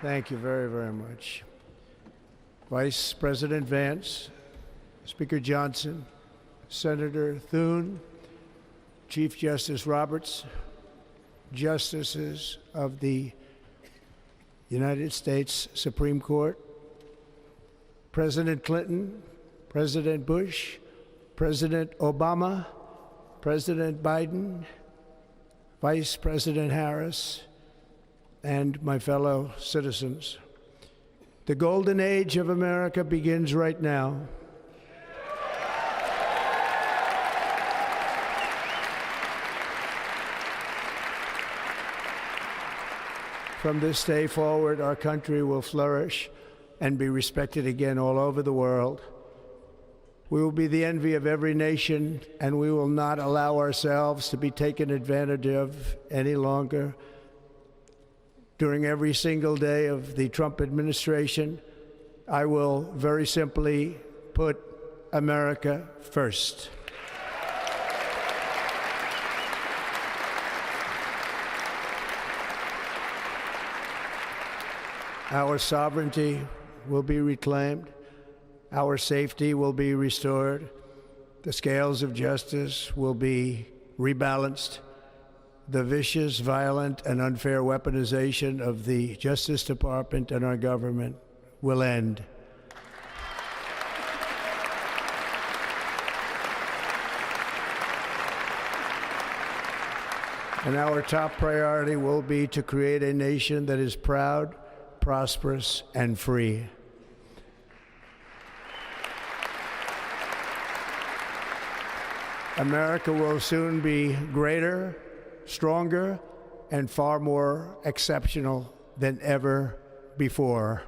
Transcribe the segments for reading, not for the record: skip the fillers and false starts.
Thank you very, very much. Vice President Vance, Speaker Johnson, Senator Thune, Chief Justice Roberts, Justices of the United States Supreme Court, President Clinton, President Bush, President Obama, President Biden, Vice President Harris, and my fellow citizens. The golden age of America begins right now. From this day forward, our country will flourish and be respected again all over the world. We will be the envy of every nation, and we will not allow ourselves to be taken advantage of any longer. During every single day of the Trump administration, I will very simply put America first. Our sovereignty will be reclaimed. Our safety will be restored. The scales of justice will be rebalanced. The vicious, violent, and unfair weaponization of the Justice Department and our government will end. And our top priority will be to create a nation that is proud, prosperous, and free. America will soon be greater, stronger, and far more exceptional than ever before.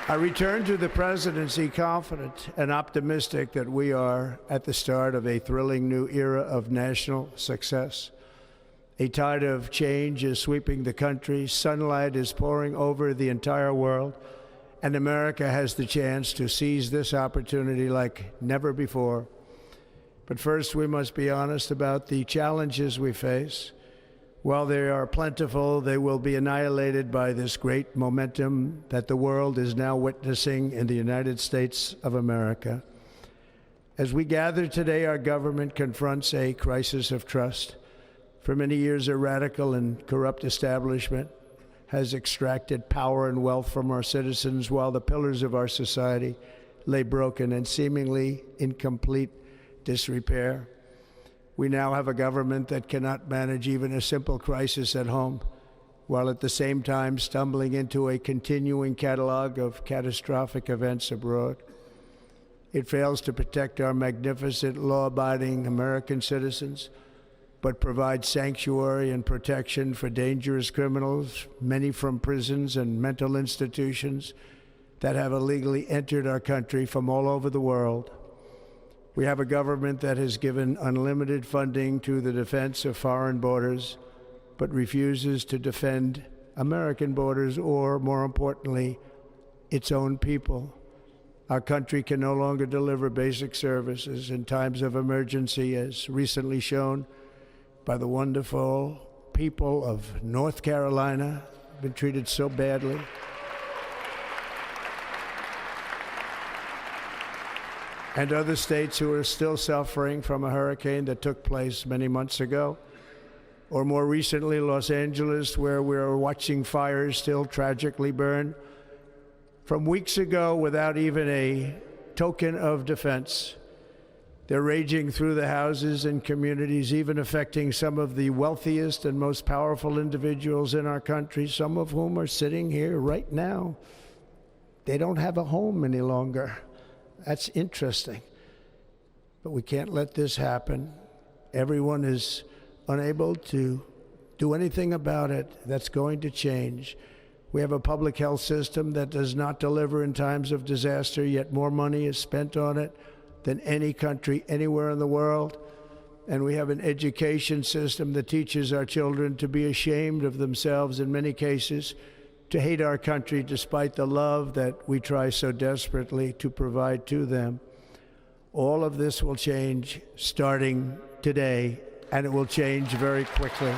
I return to the presidency confident and optimistic that we are at the start of a thrilling new era of national success. A tide of change is sweeping the country, sunlight is pouring over the entire world, and America has the chance to seize this opportunity like never before. But first, we must be honest about the challenges we face. While they are plentiful, they will be annihilated by this great momentum that the world is now witnessing in the United States of America. As we gather today, our government confronts a crisis of trust. For many years, a radical and corrupt establishment has extracted power and wealth from our citizens while the pillars of our society lay broken and seemingly in complete disrepair. We now have a government that cannot manage even a simple crisis at home, while at the same time stumbling into a continuing catalog of catastrophic events abroad. It fails to protect our magnificent, law-abiding American citizens, but provides sanctuary and protection for dangerous criminals, many from prisons and mental institutions that have illegally entered our country from all over the world. We have a government that has given unlimited funding to the defense of foreign borders, but refuses to defend American borders or, more importantly, its own people. Our country can no longer deliver basic services in times of emergency, as recently shown by the wonderful people of North Carolina, been treated so badly. And other states who are still suffering from a hurricane that took place many months ago. Or more recently, Los Angeles, where we're watching fires still tragically burn from weeks ago without even a token of defense. They're raging through the houses and communities, even affecting some of the wealthiest and most powerful individuals in our country, some of whom are sitting here right now. They don't have a home any longer. That's interesting. But we can't let this happen. Everyone is unable to do anything about it. That's going to change. We have a public health system that does not deliver in times of disaster, yet more money is spent on it than any country anywhere in the world. And we have an education system that teaches our children to be ashamed of themselves in many cases, to hate our country despite the love that we try so desperately to provide to them. All of this will change starting today, and it will change very quickly.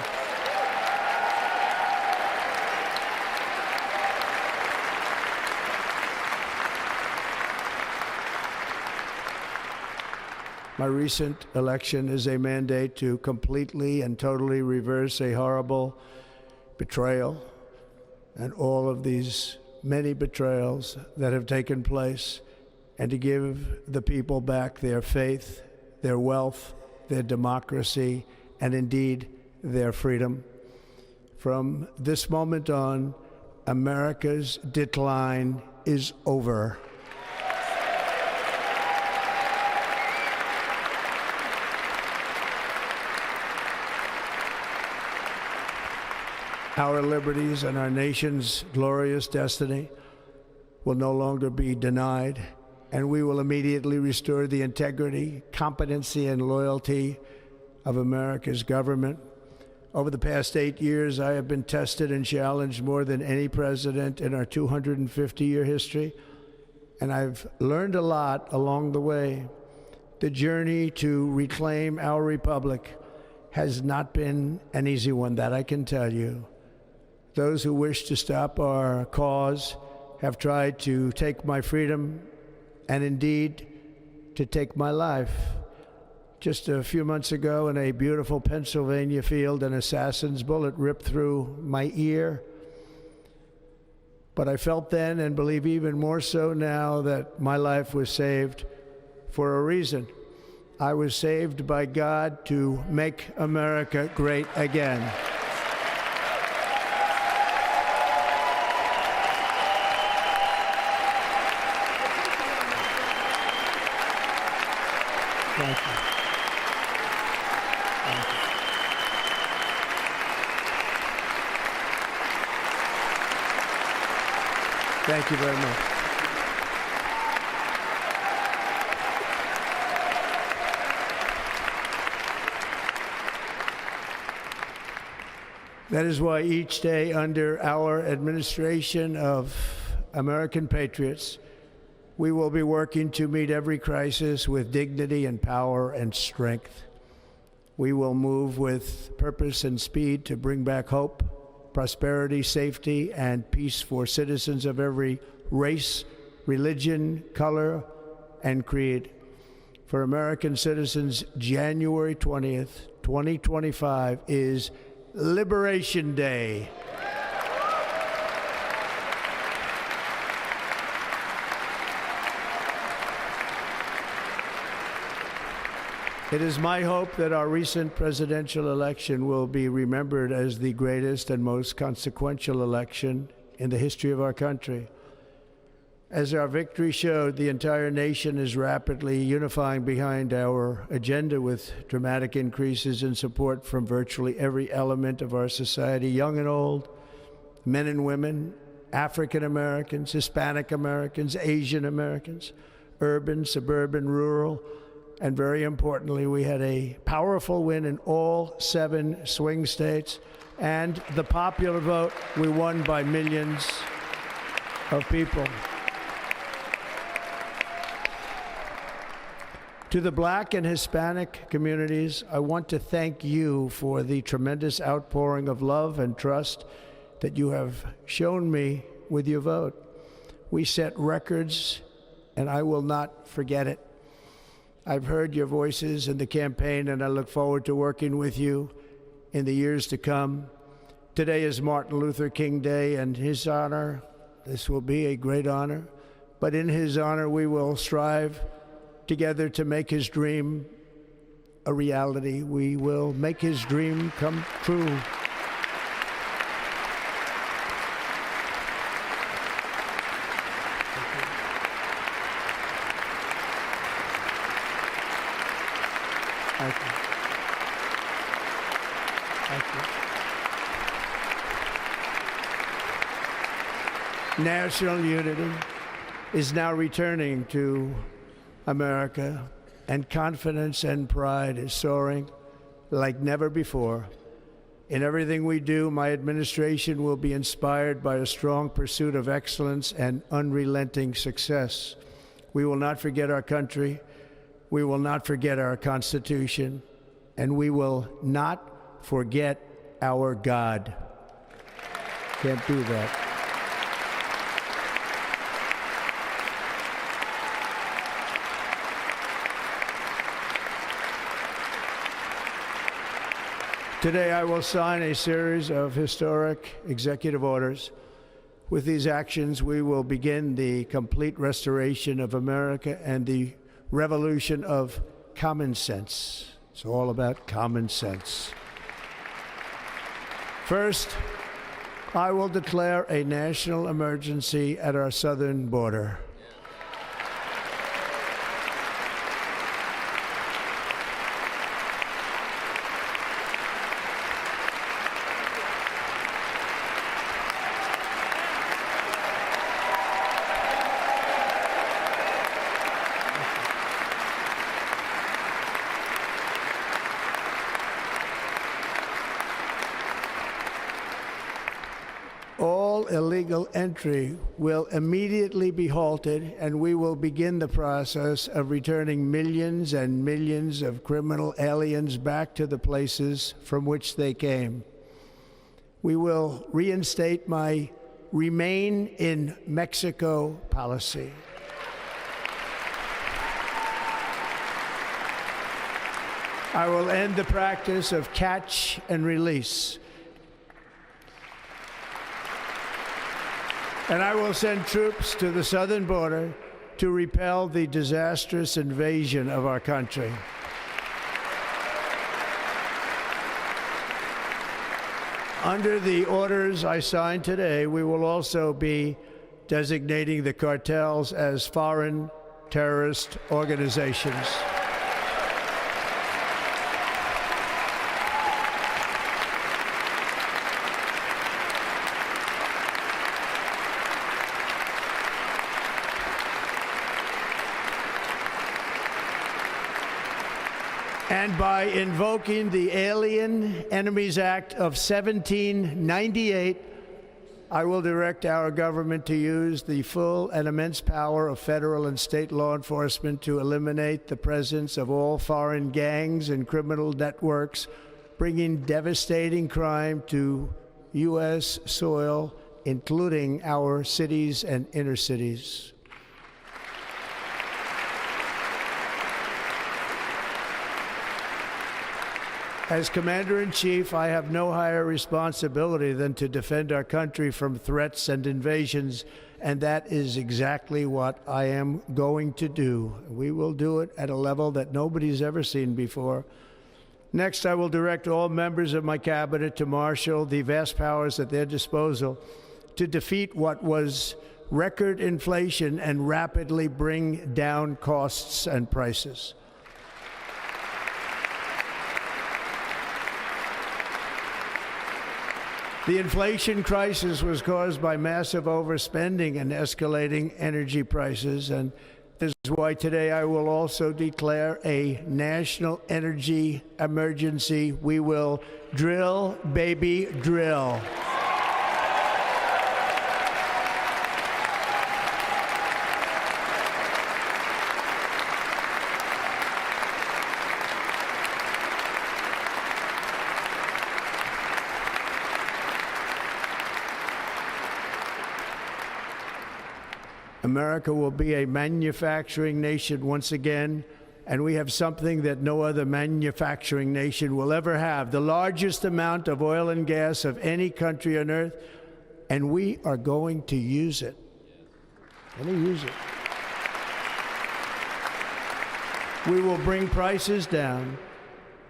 My recent election is a mandate to completely and totally reverse a horrible betrayal and all of these many betrayals that have taken place, and to give the people back their faith, their wealth, their democracy, and indeed their freedom. From this moment on, America's decline is over. Our liberties and our nation's glorious destiny will no longer be denied, and we will immediately restore the integrity, competency, and loyalty of America's government. Over the past 8 years, I have been tested and challenged more than any president in our 250-year history, and I've learned a lot along the way. The journey to reclaim our republic has not been an easy one, that I can tell you. Those who wish to stop our cause have tried to take my freedom and indeed to take my life. Just a few months ago in a beautiful Pennsylvania field, an assassin's bullet ripped through my ear. But I felt then, and believe even more so now, that my life was saved for a reason. I was saved by God to make America great again. Thank you. Thank you. Thank you very much. That is why each day under our administration of American patriots, we will be working to meet every crisis with dignity and power and strength. We will move with purpose and speed to bring back hope, prosperity, safety, and peace for citizens of every race, religion, color, and creed. For American citizens, January 20th, 2025 is Liberation Day. It is my hope that our recent presidential election will be remembered as the greatest and most consequential election in the history of our country. As our victory showed, the entire nation is rapidly unifying behind our agenda with dramatic increases in support from virtually every element of our society, young and old, men and women, African Americans, Hispanic Americans, Asian Americans, urban, suburban, rural, and very importantly, we had a powerful win in all 7 swing states, and the popular vote, we won by millions of people. To the Black and Hispanic communities, I want to thank you for the tremendous outpouring of love and trust that you have shown me with your vote. We set records, and I will not forget it. I've heard your voices in the campaign, and I look forward to working with you in the years to come. Today is Martin Luther King Day, and his honor, this will be a great honor, but in his honor we will strive together to make his dream a reality. We will make his dream come true. Thank you. Thank you. National unity is now returning to America, and confidence and pride is soaring like never before. In everything we do, my administration will be inspired by a strong pursuit of excellence and unrelenting success. We will not forget our country. We will not forget our Constitution, and we will not forget our God. Can't do that. Today, I will sign a series of historic executive orders. With these actions, we will begin the complete restoration of America and the revolution of common sense. It's all about common sense. First, I will declare a national emergency at our southern border. All illegal entry will immediately be halted, and we will begin the process of returning millions and millions of criminal aliens back to the places from which they came. We will reinstate my Remain in Mexico policy. I will end the practice of catch and release. And I will send troops to the southern border to repel the disastrous invasion of our country. Under the orders I signed today, we will also be designating the cartels as foreign terrorist organizations. And by invoking the Alien Enemies Act of 1798, I will direct our government to use the full and immense power of federal and state law enforcement to eliminate the presence of all foreign gangs and criminal networks, bringing devastating crime to U.S. soil, including our cities and inner cities. As Commander-in-Chief, I have no higher responsibility than to defend our country from threats and invasions, and that is exactly what I am going to do. We will do it at a level that nobody's ever seen before. Next, I will direct all members of my cabinet to marshal the vast powers at their disposal to defeat what was record inflation and rapidly bring down costs and prices. The inflation crisis was caused by massive overspending and escalating energy prices, and this is why today I will also declare a national energy emergency. We will drill, baby, drill. America will be a manufacturing nation once again, and we have something that no other manufacturing nation will ever have, the largest amount of oil and gas of any country on earth, and we are going to use it. We will bring prices down,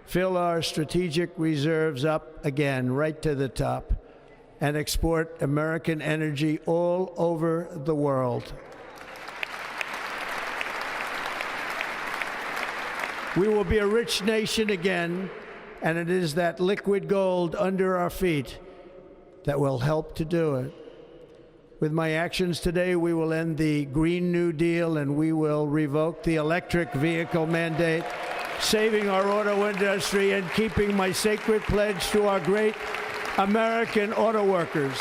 fill our strategic reserves up again, right to the top, and export American energy all over the world. We will be a rich nation again, and it is that liquid gold under our feet that will help to do it. With my actions today, we will end the Green New Deal, and we will revoke the electric vehicle mandate, saving our auto industry and keeping my sacred pledge to our great American auto workers.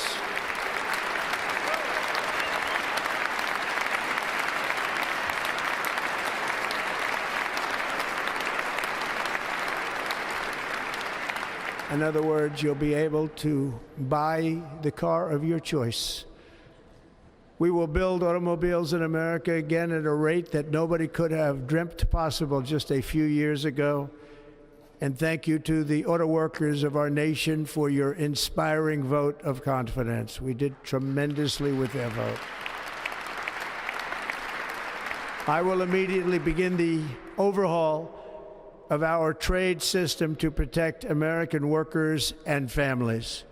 In other words, you'll be able to buy the car of your choice. We will build automobiles in America again at a rate that nobody could have dreamt possible just a few years ago. And thank you to the auto workers of our nation for your inspiring vote of confidence. We did tremendously with their vote. I will immediately begin the overhaul of our trade system to protect American workers and families.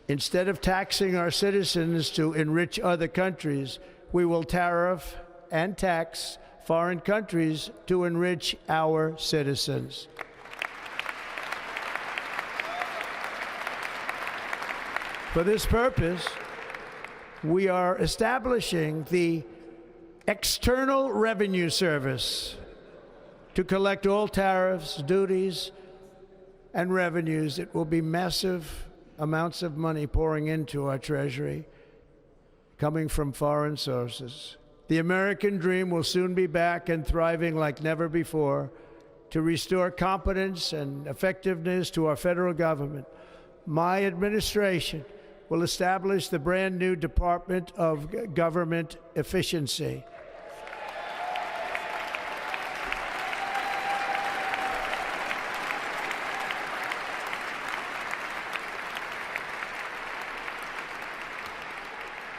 Instead of taxing our citizens to enrich other countries, we will tariff and tax foreign countries to enrich our citizens. For this purpose, we are establishing the External Revenue Service to collect all tariffs, duties, and revenues. It will be massive amounts of money pouring into our treasury, coming from foreign sources. The American dream will soon be back and thriving like never before to restore competence and effectiveness to our federal government. My administration will establish the brand new Department of Government Efficiency.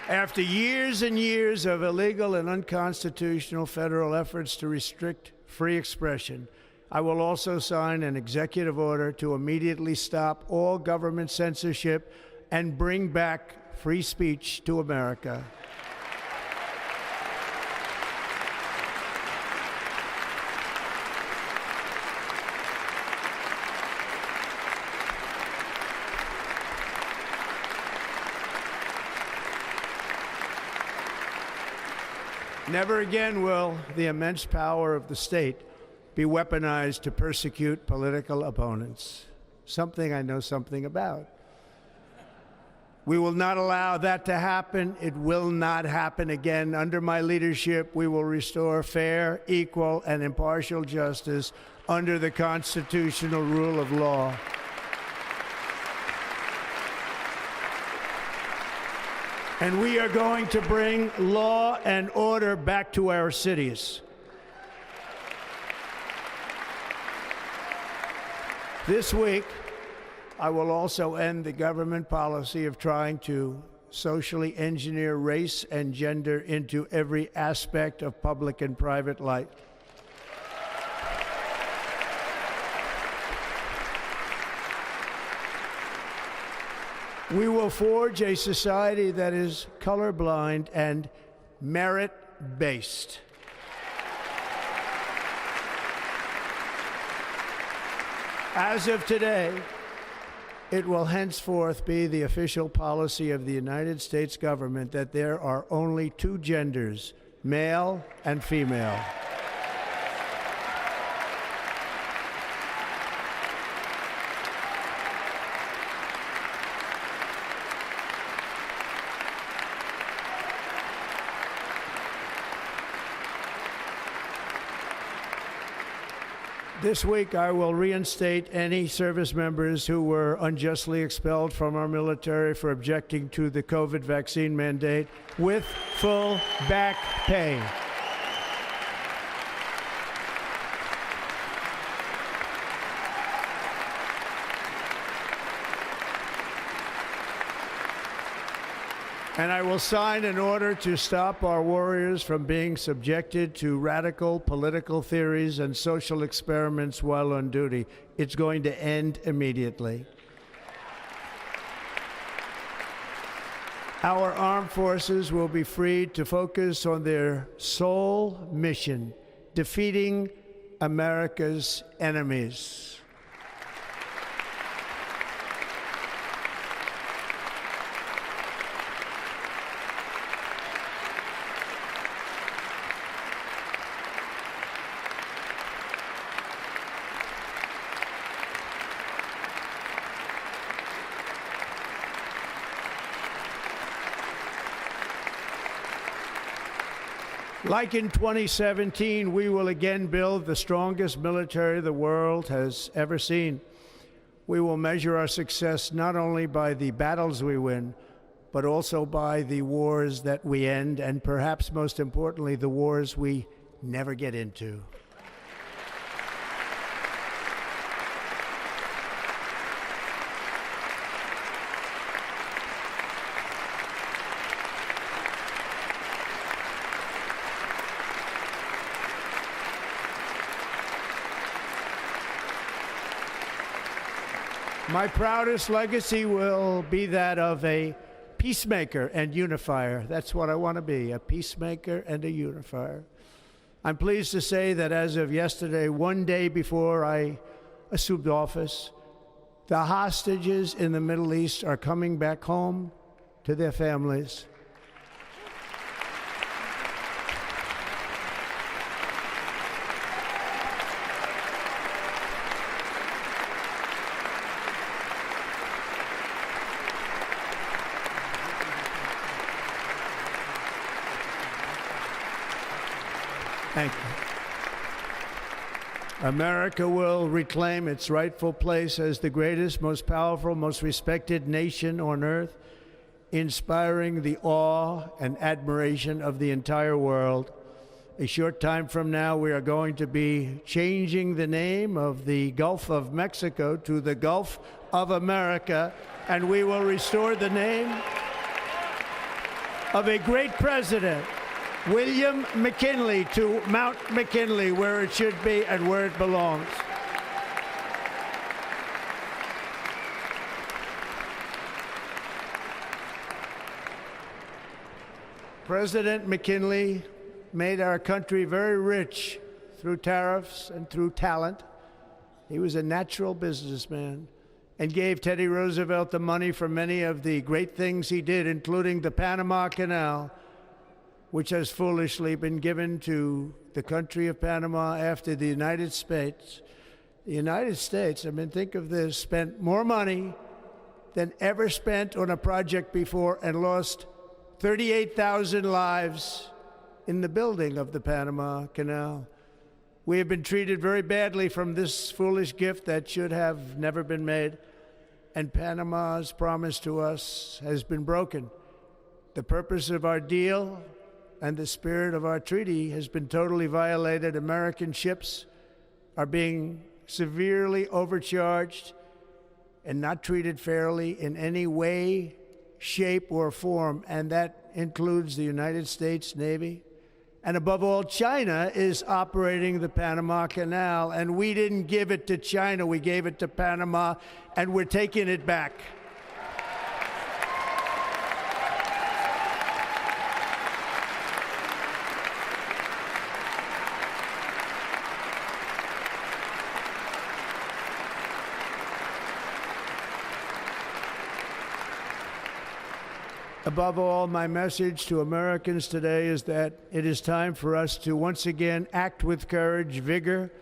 After years and years of illegal and unconstitutional federal efforts to restrict free expression, I will also sign an executive order to immediately stop all government censorship and bring back free speech to America. Never again will the immense power of the state be weaponized to persecute political opponents, something I know something about. We will not allow that to happen. It will not happen again. Under my leadership, we will restore fair, equal, and impartial justice under the constitutional rule of law. And we are going to bring law and order back to our cities. This week, I will also end the government policy of trying to socially engineer race and gender into every aspect of public and private life. We will forge a society that is colorblind and merit-based. As of today, it will henceforth be the official policy of the United States government that there are only two genders, male and female. This week, I will reinstate any service members who were unjustly expelled from our military for objecting to the COVID vaccine mandate with full back pay. And I will sign an order to stop our warriors from being subjected to radical political theories and social experiments while on duty. It's going to end immediately. Our armed forces will be freed to focus on their sole mission, defeating America's enemies. Like in 2017, we will again build the strongest military the world has ever seen. We will measure our success not only by the battles we win, but also by the wars that we end, and perhaps most importantly, the wars we never get into. My proudest legacy will be that of a peacemaker and unifier. That's what I want to be, a peacemaker and a unifier. I'm pleased to say that as of yesterday, one day before I assumed office, the hostages in the Middle East are coming back home to their families. Thank you. America will reclaim its rightful place as the greatest, most powerful, most respected nation on earth, inspiring the awe and admiration of the entire world. A short time from now, we are going to be changing the name of the Gulf of Mexico to the Gulf of America, and we will restore the name of a great president, William McKinley, to Mount McKinley, where it should be and where it belongs. President McKinley made our country very rich through tariffs and through talent. He was a natural businessman and gave Teddy Roosevelt the money for many of the great things he did, including the Panama Canal, which has foolishly been given to the country of Panama after the United States. The United States, I mean, think of this, spent more money than ever spent on a project before and lost 38,000 lives in the building of the Panama Canal. We have been treated very badly from this foolish gift that should have never been made, and Panama's promise to us has been broken. The purpose of our deal and the spirit of our treaty has been totally violated. American ships are being severely overcharged and not treated fairly in any way, shape, or form, and that includes the United States Navy. And above all, China is operating the Panama Canal, and we didn't give it to China, we gave it to Panama, and we're taking it back. Above all, my message to Americans today is that it is time for us to once again act with courage, vigor,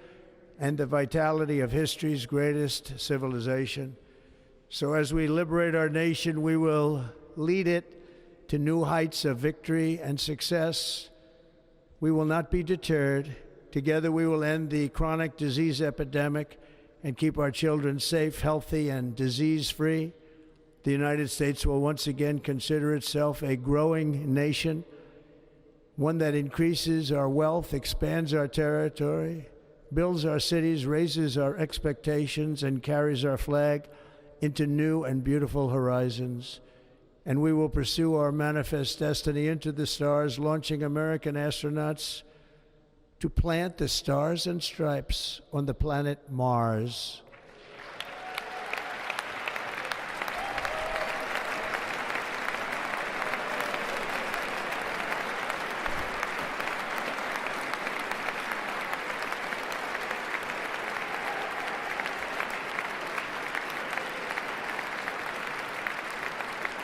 and the vitality of history's greatest civilization. So as we liberate our nation, we will lead it to new heights of victory and success. We will not be deterred. Together we will end the chronic disease epidemic and keep our children safe, healthy, and disease-free. The United States will once again consider itself a growing nation, one that increases our wealth, expands our territory, builds our cities, raises our expectations, and carries our flag into new and beautiful horizons. And we will pursue our manifest destiny into the stars, launching American astronauts to plant the stars and stripes on the planet Mars.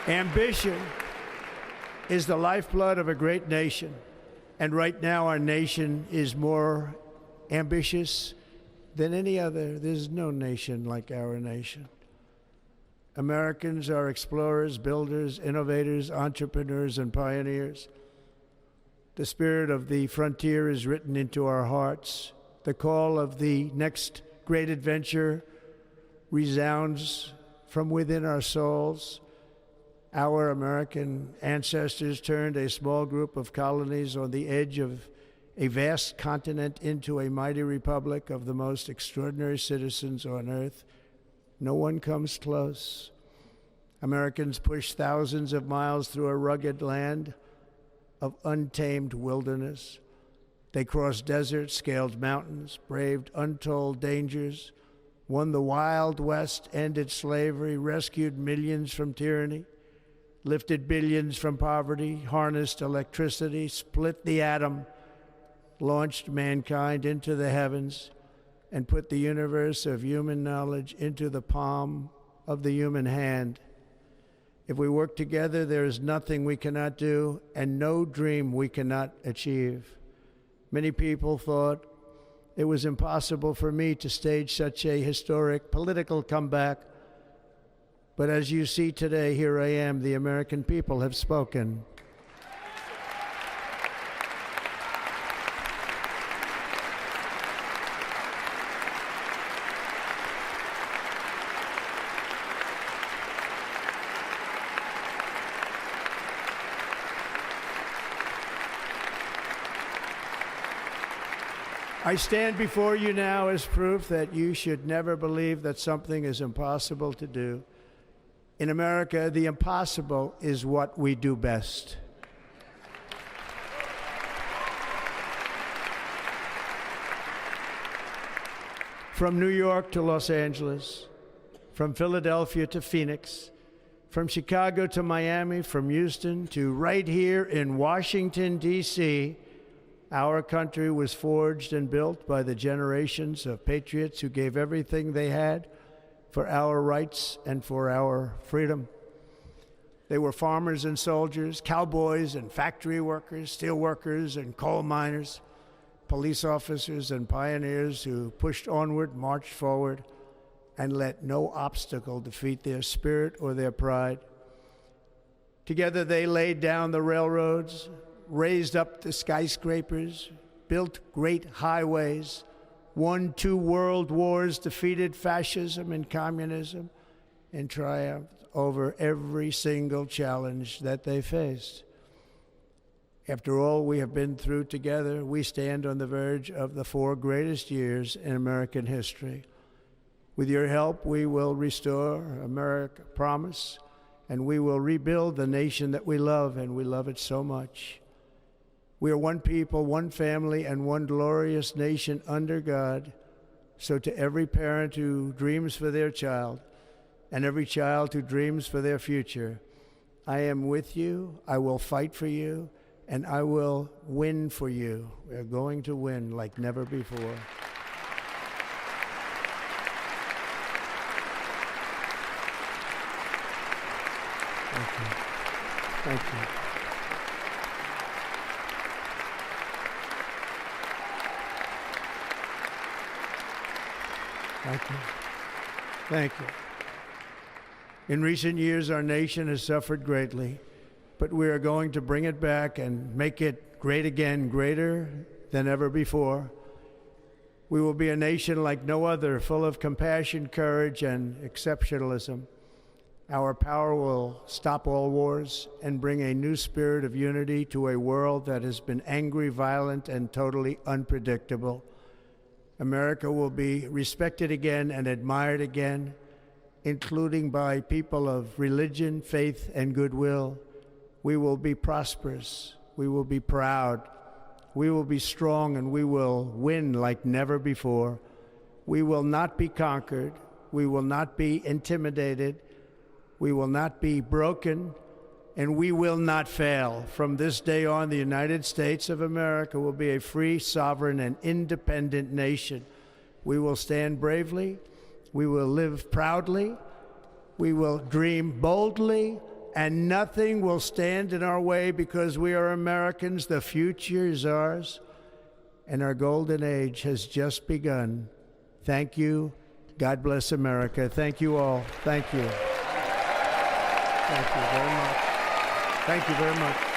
Ambition is the lifeblood of a great nation, and right now our nation is more ambitious than any other. There's no nation like our nation. Americans are explorers, builders, innovators, entrepreneurs, and pioneers. The spirit of the frontier is written into our hearts. The call of the next great adventure resounds from within our souls. Our American ancestors turned a small group of colonies on the edge of a vast continent into a mighty republic of the most extraordinary citizens on earth. No one comes close. Americans pushed thousands of miles through a rugged land of untamed wilderness. They crossed deserts, scaled mountains, braved untold dangers, won the Wild West, ended slavery, rescued millions from tyranny, lifted billions from poverty, harnessed electricity, split the atom, launched mankind into the heavens, and put the universe of human knowledge into the palm of the human hand. If we work together, there is nothing we cannot do and no dream we cannot achieve. Many people thought it was impossible for me to stage such a historic political comeback. But as you see today, here I am. The American people have spoken. I stand before you now as proof that you should never believe that something is impossible to do. In America, the impossible is what we do best. From New York to Los Angeles, from Philadelphia to Phoenix, from Chicago to Miami, from Houston to right here in Washington, D.C., our country was forged and built by the generations of patriots who gave everything they had for our rights and for our freedom. They were farmers and soldiers, cowboys and factory workers, steel workers and coal miners, police officers and pioneers who pushed onward, marched forward, and let no obstacle defeat their spirit or their pride. Together they laid down the railroads, raised up the skyscrapers, built great highways, won 2 world wars, defeated fascism and communism, and triumphed over every single challenge that they faced. After all we have been through together, we stand on the verge of the 4 greatest years in American history. With your help, we will restore America promise, and we will rebuild the nation that we love, and we love it so much. We are one people, one family, and one glorious nation under God. So to every parent who dreams for their child, and every child who dreams for their future, I am with you, I will fight for you, and I will win for you. We are going to win like never before. Thank you. Thank you. Thank you. Thank you. In recent years, our nation has suffered greatly, but we are going to bring it back and make it great again, greater than ever before. We will be a nation like no other, full of compassion, courage, and exceptionalism. Our power will stop all wars and bring a new spirit of unity to a world that has been angry, violent, and totally unpredictable. America will be respected again and admired again, including by people of religion, faith, and goodwill. We will be prosperous. We will be proud. We will be strong, and we will win like never before. We will not be conquered. We will not be intimidated. We will not be broken, and we will not fail. From this day on, the United States of America will be a free, sovereign, and independent nation. We will stand bravely. We will live proudly. We will dream boldly, and nothing will stand in our way because we are Americans. The future is ours, and our golden age has just begun. Thank you. God bless America. Thank you all. Thank you. Thank you very much. Thank you very much.